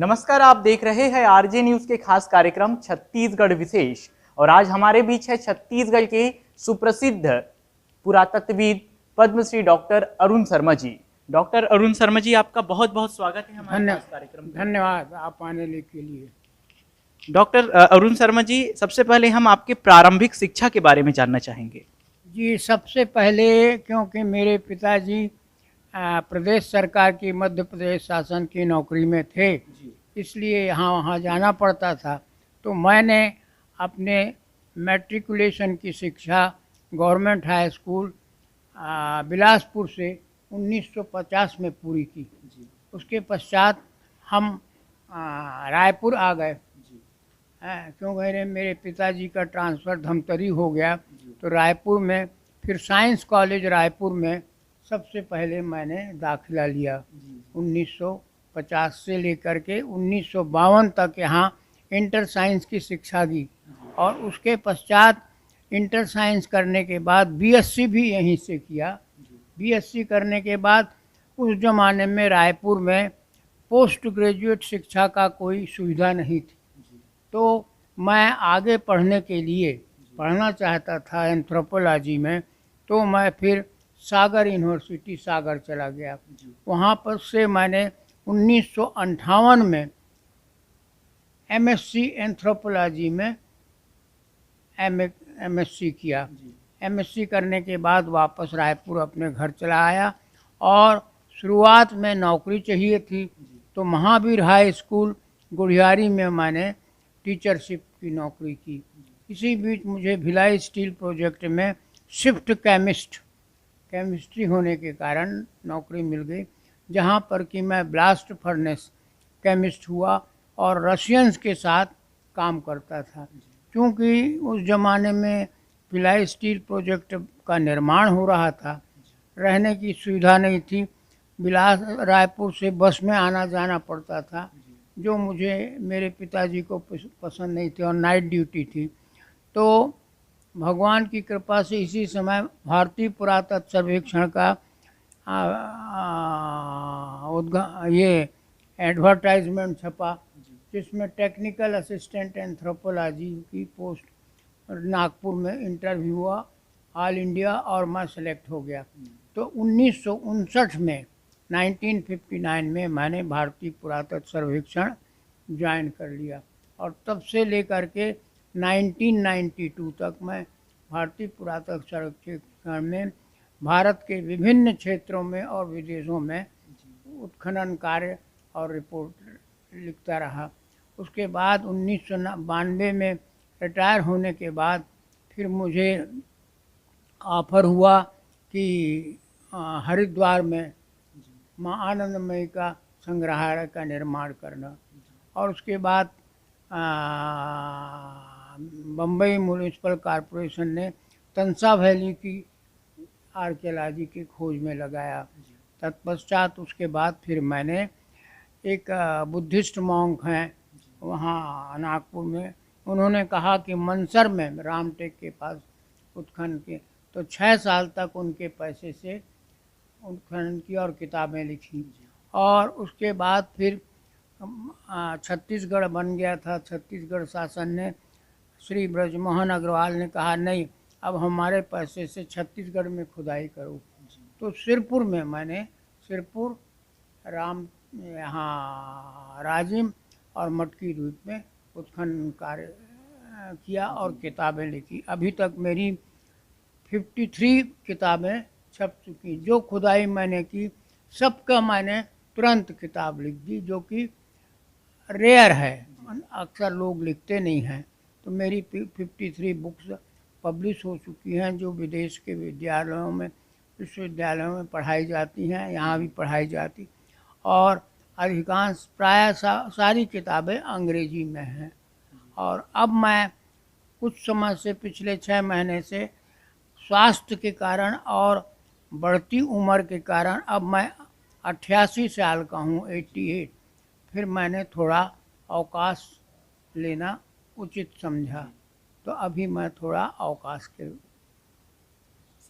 नमस्कार, आप देख रहे हैं आरजे न्यूज के खास कार्यक्रम छत्तीसगढ़ विशेष। और आज हमारे बीच है छत्तीसगढ़ के सुप्रसिद्ध पुरातत्वविद पद्मश्री डॉक्टर अरुण शर्मा जी। डॉक्टर अरुण शर्मा जी, आपका बहुत बहुत स्वागत है हमारे खास कार्यक्रम में। धन्यवाद आप आने के लिए। डॉक्टर अरुण शर्मा जी, सबसे पहले हम आपके प्रारंभिक शिक्षा के बारे में जानना चाहेंगे। जी, सबसे पहले क्योंकि मेरे पिताजी प्रदेश सरकार की मध्य प्रदेश शासन की नौकरी में थे, इसलिए यहाँ वहाँ जाना पड़ता था। तो मैंने अपने मैट्रिकुलेशन की शिक्षा गवर्नमेंट हाई स्कूल बिलासपुर से 1950 में पूरी की। उसके पश्चात हम रायपुर आ गए, क्योंकि मेरे पिताजी का ट्रांसफ़र धमतरी हो गया। तो रायपुर में फिर साइंस कॉलेज रायपुर में सबसे पहले मैंने दाखिला लिया। 1950 से लेकर के 1952 तक यहाँ इंटर साइंस की शिक्षा की, और उसके पश्चात इंटर साइंस करने के बाद बीएससी भी यहीं से किया। बीएससी करने के बाद उस ज़माने में रायपुर में पोस्ट ग्रेजुएट शिक्षा का कोई सुविधा नहीं थी, तो मैं आगे पढ़ने के लिए पढ़ना चाहता था एंथ्रोपोलॉजी में। तो मैं फिर सागर यूनिवर्सिटी सागर चला गया। वहाँ पर से मैंने 1958 में एमएससी एंथ्रोपोलॉजी में एमएससी किया। एमएससी करने के बाद वापस रायपुर अपने घर चला आया, और शुरुआत में नौकरी चाहिए थी, तो महावीर हाई स्कूल गुढ़ियारी में मैंने टीचरशिप की नौकरी की। इसी बीच मुझे भिलाई स्टील प्रोजेक्ट में शिफ्ट केमिस्ट्री होने के कारण नौकरी मिल गई, जहां पर कि मैं ब्लास्ट फर्नेस केमिस्ट हुआ और रशियंस के साथ काम करता था। क्योंकि उस ज़माने में भिलाई स्टील प्रोजेक्ट का निर्माण हो रहा था, रहने की सुविधा नहीं थी, रायपुर से बस में आना जाना पड़ता था, जो मुझे मेरे पिताजी को पसंद नहीं थी, और नाइट ड्यूटी थी। तो भगवान की कृपा से इसी समय भारतीय पुरातत्व सर्वेक्षण का ये एडवर्टाइजमेंट छपा, जिसमें टेक्निकल असिस्टेंट एंथ्रोपोलॉजी की पोस्ट नागपुर में इंटरव्यू हुआ ऑल इंडिया, और मैं सेलेक्ट हो गया। तो 1959 में 1959 में मैंने भारतीय पुरातत्व सर्वेक्षण ज्वाइन कर लिया, और तब से लेकर के 1992 तक मैं भारतीय पुरातत्व सर्वेक्षण में भारत के विभिन्न क्षेत्रों में और विदेशों में उत्खनन कार्य और रिपोर्ट लिखता रहा। उसके बाद 1992 में रिटायर होने के बाद फिर मुझे ऑफर हुआ कि हरिद्वार में माँ आनंदमयी का संग्रहालय का निर्माण करना, और उसके बाद बम्बई म्यूनिसिपल कॉरपोरेशन ने तंसा वैली की आर्कियोलॉजी की खोज में लगाया। तत्पश्चात उसके बाद फिर मैंने एक बुद्धिस्ट मॉन्क हैं वहाँ नागपुर में, उन्होंने कहा कि मनसर में रामटेक के पास उत्खनन के, तो 6 साल तक उनके पैसे से उत्खनन की और किताबें लिखी। और उसके बाद फिर छत्तीसगढ़ बन गया था। छत्तीसगढ़ शासन ने, श्री ब्रजमोहन अग्रवाल ने कहा नहीं, अब हमारे पैसे से छत्तीसगढ़ में खुदाई करो। तो सिरपुर में मैंने सिरपुर यहाँ राजिम और मटकी द्वीप में उत्खनन कार्य किया और किताबें लिखी। अभी तक मेरी 53 किताबें छप चुकी। जो खुदाई मैंने की सबका मैंने तुरंत किताब लिख दी, जो कि रेयर है, अक्सर लोग लिखते नहीं हैं। तो मेरी 53 बुक्स पब्लिश हो चुकी हैं, जो विदेश के विद्यालयों में, विश्वविद्यालयों में पढ़ाई जाती हैं, यहाँ भी पढ़ाई जाती, और अधिकांश प्राय सारी किताबें अंग्रेजी में हैं। और अब मैं कुछ समय से, पिछले 6 महीने से स्वास्थ्य के कारण और बढ़ती उम्र के कारण, अब मैं 88 साल का हूँ, 88, फिर मैंने थोड़ा अवकाश लेना उचित समझा, तो अभी मैं थोड़ा अवकाश के।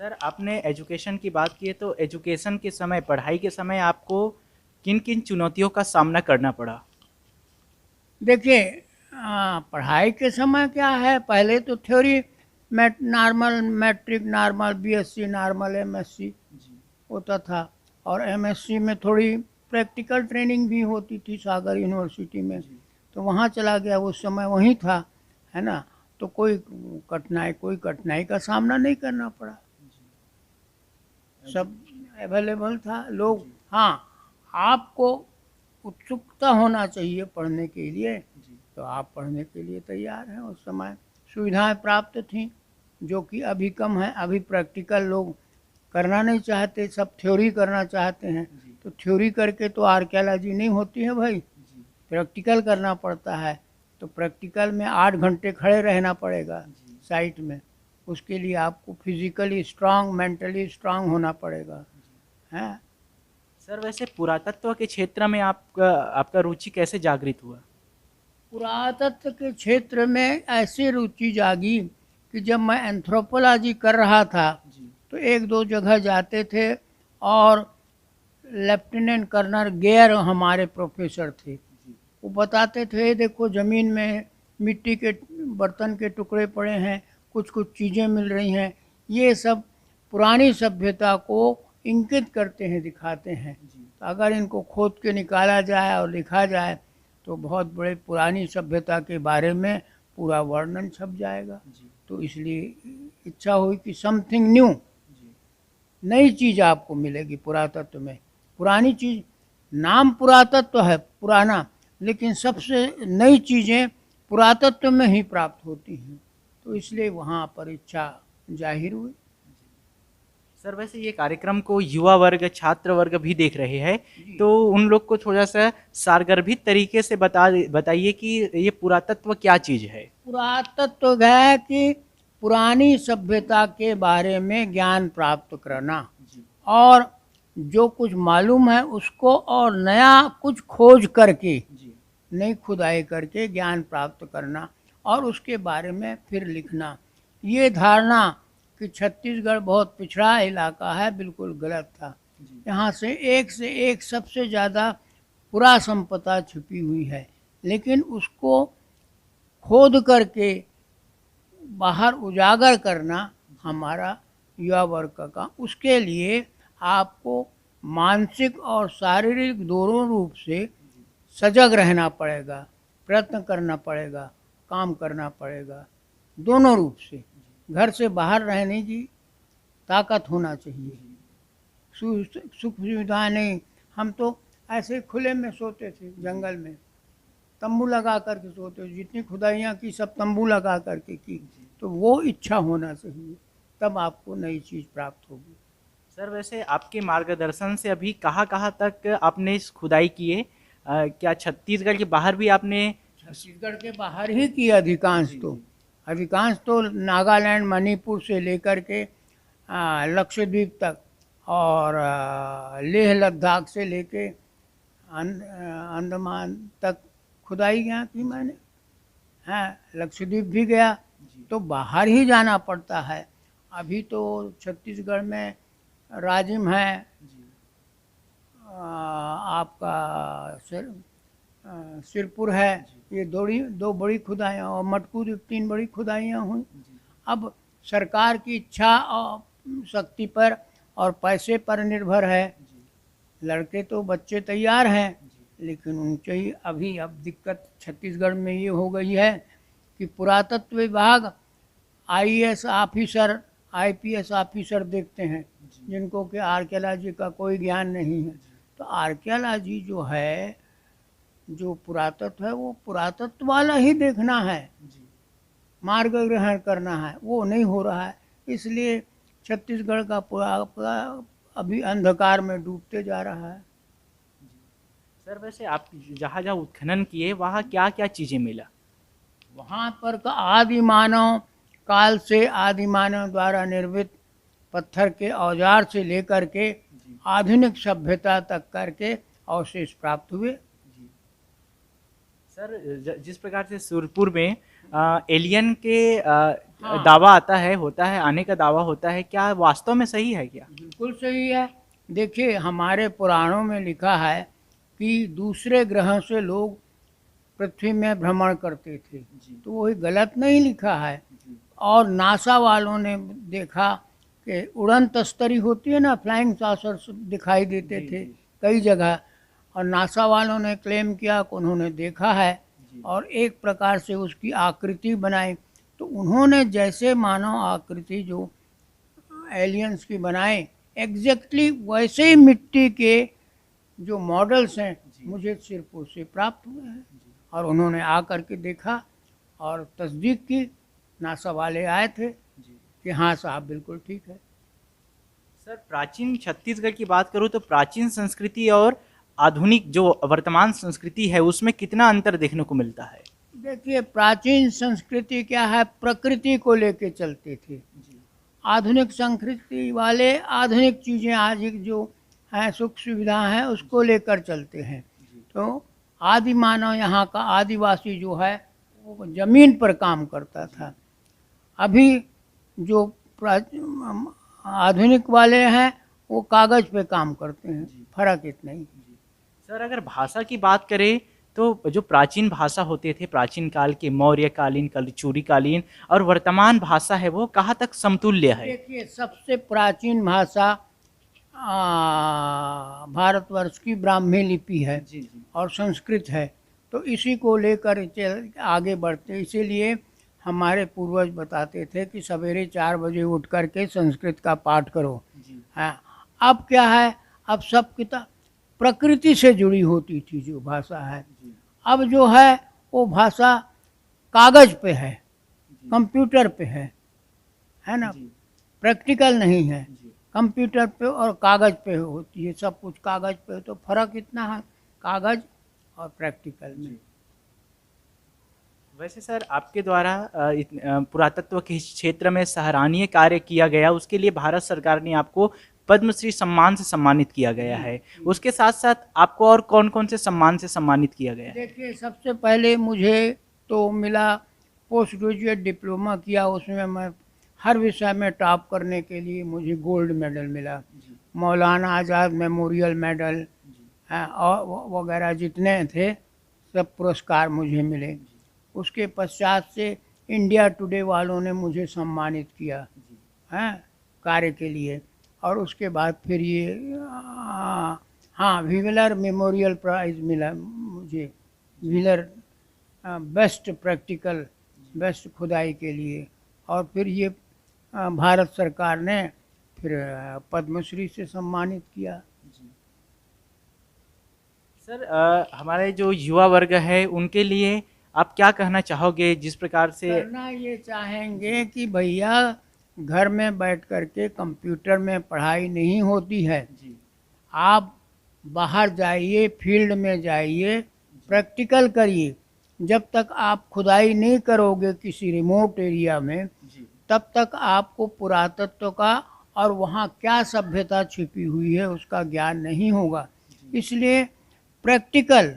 सर, आपने एजुकेशन की बात की है, तो एजुकेशन के समय, पढ़ाई के समय आपको किन किन चुनौतियों का सामना करना पड़ा? देखिए, पढ़ाई के समय क्या है, पहले तो theory normal, matric normal, BSc normal, MSc होता था, और एमएससी में थोड़ी प्रैक्टिकल ट्रेनिंग भी होती थी सागर यूनिवर्सिटी में, तो वहाँ चला गया, उस समय वहीं था, है ना। तो कोई कठिनाई का सामना नहीं करना पड़ा, सब अवेलेबल था लोग। हाँ, आपको उत्सुकता होना चाहिए पढ़ने के लिए, तो आप पढ़ने के लिए तैयार हैं। उस समय सुविधाएं प्राप्त थीं, जो कि अभी कम है। अभी प्रैक्टिकल लोग करना नहीं चाहते, सब थ्योरी करना चाहते हैं। तो थ्योरी करके तो आर्कियोलॉजी नहीं होती है भाई, प्रैक्टिकल करना पड़ता है। तो प्रैक्टिकल में 8 घंटे खड़े रहना पड़ेगा साइट में, उसके लिए आपको फिजिकली स्ट्रांग, मेंटली स्ट्रांग होना पड़ेगा, है। सर वैसे पुरातत्व के क्षेत्र में आपका रुचि कैसे जागृत हुआ? पुरातत्व के क्षेत्र में ऐसी रुचि जागी कि जब मैं एंथ्रोपोलॉजी कर रहा था तो एक दो जगह जाते थे, और लेफ्टिनेंट कर्नल गेयर हमारे प्रोफेसर थे, वो बताते थे देखो ज़मीन में मिट्टी के बर्तन के टुकड़े पड़े हैं, कुछ कुछ चीज़ें मिल रही हैं, ये सब पुरानी सभ्यता को इंगित करते हैं, दिखाते हैं। तो अगर इनको खोद के निकाला जाए और लिखा जाए तो बहुत बड़े पुरानी सभ्यता के बारे में पूरा वर्णन छप जाएगा। तो इसलिए इच्छा हुई कि समथिंग न्यू, नई चीज़ आपको मिलेगी पुरातत्व में। पुरानी चीज़, नाम पुरातत्व है, पुराना, लेकिन सबसे नई चीज़ें पुरातत्व में ही प्राप्त होती हैं। तो इसलिए वहाँ पर इच्छा जाहिर हुई। सर वैसे ये कार्यक्रम को युवा वर्ग, छात्र वर्ग भी देख रहे हैं, तो उन लोग को थोड़ा सा सारगर्भित तरीके से बताइए कि ये पुरातत्व क्या चीज़ है। पुरातत्व है कि पुरानी सभ्यता के बारे में ज्ञान प्राप्त करना, और जो कुछ मालूम है उसको और नया कुछ खोज करके, नई खुदाई करके ज्ञान प्राप्त करना, और उसके बारे में फिर लिखना। ये धारणा कि छत्तीसगढ़ बहुत पिछड़ा इलाका है, बिल्कुल गलत था। यहाँ से एक सबसे ज़्यादा पुरा संपदा छिपी हुई है, लेकिन उसको खोद करके बाहर उजागर करना हमारा युवा वर्ग का काम। उसके लिए आपको मानसिक और शारीरिक दोनों रूप से सजग रहना पड़ेगा, प्रयत्न करना पड़ेगा, काम करना पड़ेगा, दोनों रूप से। घर से बाहर रहने की ताकत होना चाहिए। सुख सुविधाएं नहीं, हम तो ऐसे खुले में सोते थे, जंगल में तंबू लगा करके सोते, जितनी खुदाइयाँ की सब तंबू लगा करके की। तो वो इच्छा होना चाहिए, तब आपको नई चीज़ प्राप्त होगी। सर वैसे आपके मार्गदर्शन से अभी कहाँ तक आपने इस खुदाई किए? क्या छत्तीसगढ़ के बाहर भी आपने? छत्तीसगढ़ के बाहर ही की अधिकांश तो नागालैंड, मणिपुर से लेकर के लक्षद्वीप तक, और लेह लद्दाख से लेके अंडमान तक खुदाई यहाँ की मैंने। हाँ, लक्षद्वीप भी गया, तो बाहर ही जाना पड़ता है। अभी तो छत्तीसगढ़ में राजिम है, आपका सिरपुर है, ये दो बड़ी खुदाइयाँ, और मटकू 3 बड़ी खुदाइयाँ हुई। अब सरकार की इच्छा और शक्ति पर और पैसे पर निर्भर है। लड़के तो बच्चे तैयार हैं, लेकिन उनके ही अभी अब दिक्कत छत्तीसगढ़ में ये हो गई है कि पुरातत्व विभाग आईएएस ऑफिसर, आईपीएस ऑफिसर देखते हैं, जिनको कि आर्कियोलॉजी का कोई ज्ञान नहीं है। तो आर्कियोलॉजी जो है, जो पुरातत्व है, वो पुरातत्व वाला ही देखना है, मार्ग ग्रहण करना है, वो नहीं हो रहा है। इसलिए छत्तीसगढ़ का पूरा अभी अंधकार में डूबते जा रहा है। सर वैसे आप जहाँ जहाँ उत्खनन किए वहाँ क्या क्या चीज़ें मिला? वहाँ पर का आदि मानव काल से, आदि मानव द्वारा निर्मित पत्थर के औजार से लेकर के आधुनिक सभ्यता तक करके अवशेष प्राप्त हुए। सर जिस प्रकार से सुरपुर में एलियन के दावा आता है, होता है, आने का दावा होता है, क्या वास्तव में सही है क्या? बिल्कुल सही है। देखिए, हमारे पुराणों में लिखा है कि दूसरे ग्रहों से लोग पृथ्वी में भ्रमण करते थे, तो वही गलत नहीं लिखा है। और नासा वालों ने देखा कि उड़न तस्तरी होती है ना, फ्लाइंग saucers दिखाई देते थे कई जगह, और नासा वालों ने क्लेम किया कि उन्होंने देखा है और एक प्रकार से उसकी आकृति बनाई। तो उन्होंने जैसे मानव आकृति जो एलियंस की बनाए, एग्जैक्टली वैसे ही मिट्टी के जो मॉडल्स हैं मुझे सिर्फ उससे प्राप्त हुए हैं। और उन्होंने आकर के देखा और तस्दीक की, नासा वाले आए थे कि हाँ साहब बिल्कुल ठीक है। सर, प्राचीन छत्तीसगढ़ की बात करूँ तो प्राचीन संस्कृति और आधुनिक जो वर्तमान संस्कृति है उसमें कितना अंतर देखने को मिलता है? देखिए, प्राचीन संस्कृति क्या है, प्रकृति को लेके चलते थे। आधुनिक संस्कृति वाले आधुनिक चीज़ें आज जो हैं सुख सुविधा हैं उसको लेकर चलते हैं। तो आदि मानव यहाँ का आदिवासी जो है वो ज़मीन पर काम करता था। अभी जो आधुनिक वाले हैं वो कागज़ पे काम करते हैं, फर्क इतना ही। सर, अगर भाषा की बात करें तो जो प्राचीन भाषा होते थे, प्राचीन काल के मौर्यकालीन, कलचुरी कालीन और वर्तमान भाषा है, वो कहाँ तक समतुल्य है? देखिए, सबसे प्राचीन भाषा भारतवर्ष की ब्राह्मी लिपि है और संस्कृत है। तो इसी को लेकर आगे बढ़ते, इसीलिए हमारे पूर्वज बताते थे कि सवेरे 4 बजे उठ कर के संस्कृत का पाठ करो। हाँ, अब क्या है, अब सब किताब प्रकृति से जुड़ी होती थी जो भाषा है, अब जो है वो भाषा कागज़ पे है, कंप्यूटर पे है ना, प्रैक्टिकल नहीं है। कंप्यूटर पे और कागज़ पे होती है सब कुछ, कागज़ पे। तो फर्क इतना है कागज़ और प्रैक्टिकल में। वैसे सर, आपके द्वारा पुरातत्व के क्षेत्र में सराहनीय कार्य किया गया, उसके लिए भारत सरकार ने आपको पद्मश्री सम्मान से सम्मानित किया गया है। उसके साथ साथ आपको और कौन कौन से सम्मान से सम्मानित किया गया है? देखिए, सबसे पहले मुझे तो मिला, पोस्ट ग्रेजुएट डिप्लोमा किया, उसमें मैं हर विषय में टॉप करने के लिए मुझे गोल्ड मेडल मिला। मौलाना आज़ाद मेमोरियल मेडल और वगैरह जितने थे सब पुरस्कार मुझे मिले। उसके पश्चात से इंडिया टुडे वालों ने मुझे सम्मानित किया है कार्य के लिए। और उसके बाद फिर ये हाँ, व्हीलर मेमोरियल प्राइज़ मिला मुझे, व्हीलर बेस्ट प्रैक्टिकल, बेस्ट खुदाई के लिए। और फिर ये भारत सरकार ने फिर पद्मश्री से सम्मानित किया। सर, हमारे जो युवा वर्ग है उनके लिए आप क्या कहना चाहोगे? जिस प्रकार से करना ये चाहेंगे कि भैया घर में बैठ कर के कंप्यूटर में पढ़ाई नहीं होती है, आप बाहर जाइए, फील्ड में जाइए, प्रैक्टिकल करिए। जब तक आप खुदाई नहीं करोगे किसी रिमोट एरिया में, तब तक आपको पुरातत्व का और वहाँ क्या सभ्यता छिपी हुई है उसका ज्ञान नहीं होगा। इसलिए प्रैक्टिकल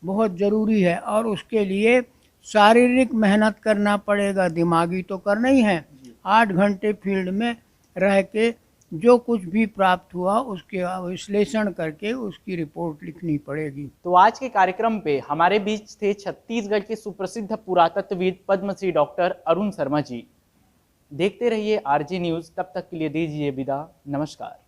बहुत ज़रूरी है और उसके लिए शारीरिक मेहनत करना पड़ेगा, दिमागी तो करना ही है। 8 घंटे फील्ड में रह के जो कुछ भी प्राप्त हुआ उसके विश्लेषण करके उसकी रिपोर्ट लिखनी पड़ेगी। तो आज के कार्यक्रम पे हमारे बीच थे छत्तीसगढ़ के सुप्रसिद्ध पुरातत्वविद पद्मश्री डॉक्टर अरुण शर्मा जी। देखते रहिए आरजे न्यूज़, तब तक के लिए दीजिए विदा, नमस्कार।